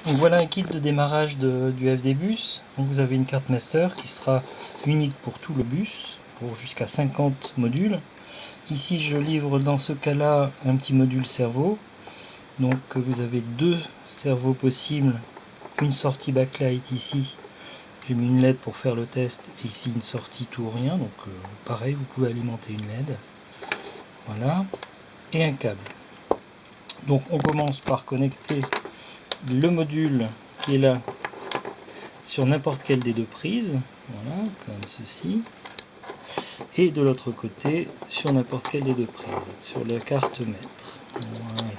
Donc voilà un kit de démarrage du FD Bus. Donc vous avez une carte master qui sera unique pour tout le bus, pour jusqu'à 50 modules. Ici je livre dans ce cas-là un petit module cerveau. Donc vous avez deux cerveaux possibles, une sortie backlight ici. J'ai mis une LED pour faire le test et ici une sortie tout ou rien. Donc pareil, vous pouvez alimenter une LED. Voilà. Et un câble. Donc on commence par connecter le module qui est là sur n'importe quelle des deux prises, voilà, comme ceci, et de l'autre côté sur n'importe quelle des deux prises, sur la carte maître. Voilà.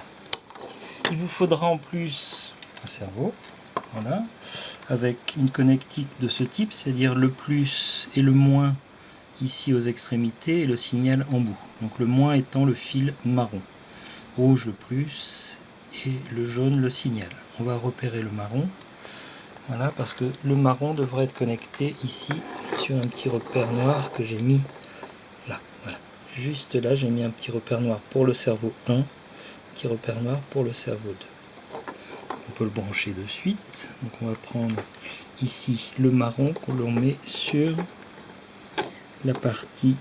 Il vous faudra en plus un cerveau, voilà, avec une connectique de ce type, c'est-à-dire le plus et le moins ici aux extrémités et le signal en bout. Donc le moins étant le fil marron, rouge le plus et le jaune le signal. On va repérer le marron. Voilà, parce que le marron devrait être connecté ici sur un petit repère noir que j'ai mis là. Voilà. Juste là, j'ai mis un petit repère noir pour le cerveau 1, un petit repère noir pour le cerveau 2. On peut le brancher de suite. Donc on va prendre ici le marron que l'on met sur la partie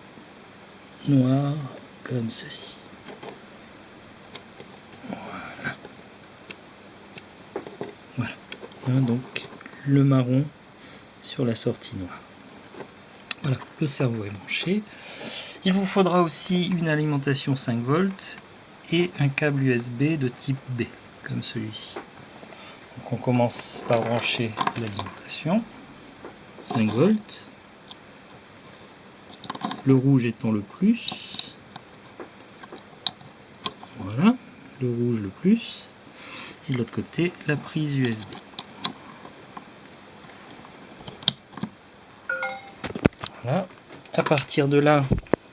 noire comme ceci. Voilà. Voilà. Hein, donc le marron sur la sortie noire. Voilà, le cerveau est branché. Il vous faudra aussi une alimentation 5 volts et un câble USB de type B, comme celui-ci. Donc on commence par brancher l'alimentation, 5 volts, le rouge étant le plus, voilà, le rouge le plus, et de l'autre côté la prise USB. Voilà. À partir de là,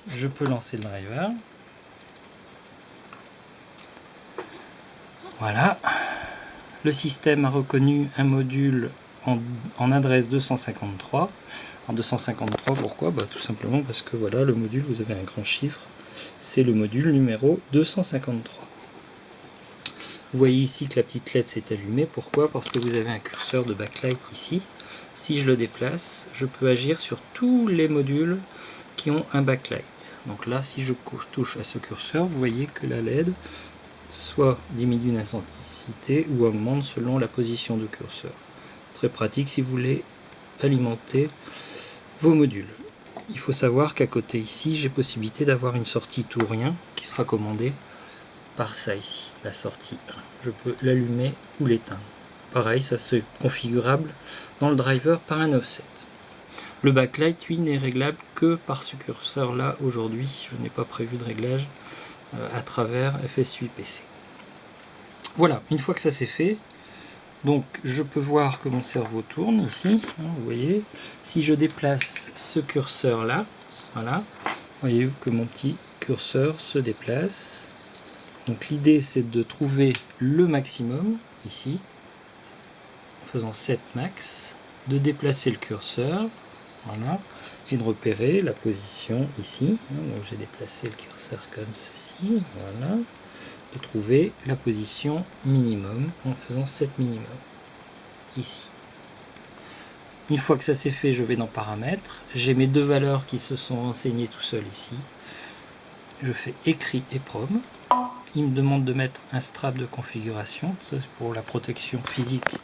je peux lancer le driver. Voilà. Le système a reconnu un module en adresse 253. En 253, pourquoi? Tout simplement parce que voilà, le module, vous avez un grand chiffre. C'est le module numéro 253. Vous voyez ici que la petite LED s'est allumée. Pourquoi? Parce que vous avez un curseur de backlight ici. Si je le déplace, je peux agir sur tous les modules qui ont un backlight. Donc là, si je touche à ce curseur, vous voyez que la LED soit diminue d'intensité ou augmente selon la position de curseur. Très pratique si vous voulez alimenter vos modules. Il faut savoir qu'à côté ici, j'ai possibilité d'avoir une sortie tout ou rien qui sera commandée par ça ici, la sortie 1. Je peux l'allumer ou l'éteindre. Pareil, ça c'est configurable dans le driver par un offset. Le backlight, lui, n'est réglable que par ce curseur là aujourd'hui. Je n'ai pas prévu de réglage à travers FS8PC. Voilà, une fois que ça c'est fait, donc je peux voir que mon cerveau tourne ici, hein, vous voyez. Si je déplace ce curseur là, voilà, voyez que mon petit curseur se déplace. Donc l'idée c'est de trouver le maximum ici, en faisant 7 max, de déplacer le curseur, voilà, et de repérer la position ici. Donc j'ai déplacé le curseur comme ceci, voilà, de trouver la position minimum en faisant 7 minimum ici. Une fois que ça c'est fait, je vais dans paramètres, j'ai mes deux valeurs qui se sont renseignées tout seul ici. Je fais écrit et prom. Il me demande de mettre un strap de configuration, ça c'est pour la protection physique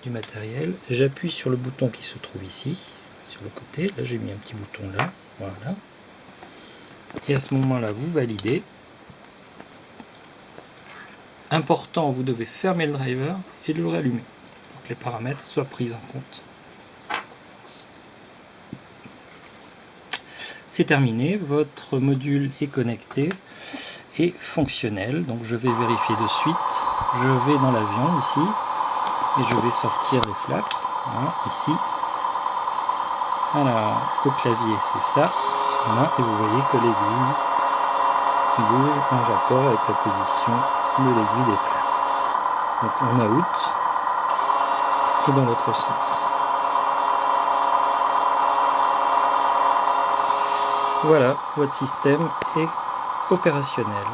du matériel. J'appuie sur le bouton qui se trouve ici, sur le côté, là j'ai mis un petit bouton là, voilà. Et à ce moment-là, vous validez. Important, vous devez fermer le driver et le rallumer, pour que les paramètres soient pris en compte. C'est terminé, votre module est connecté et fonctionnel. Donc je vais vérifier de suite. Je vais dans l'avion ici et je vais sortir les flaps. Voilà, ici. Alors, au clavier, c'est ça. Voilà, et vous voyez que l'aiguille bouge en rapport avec la position de l'aiguille des flaps. Donc en out et dans l'autre sens. Voilà, votre système est opérationnel.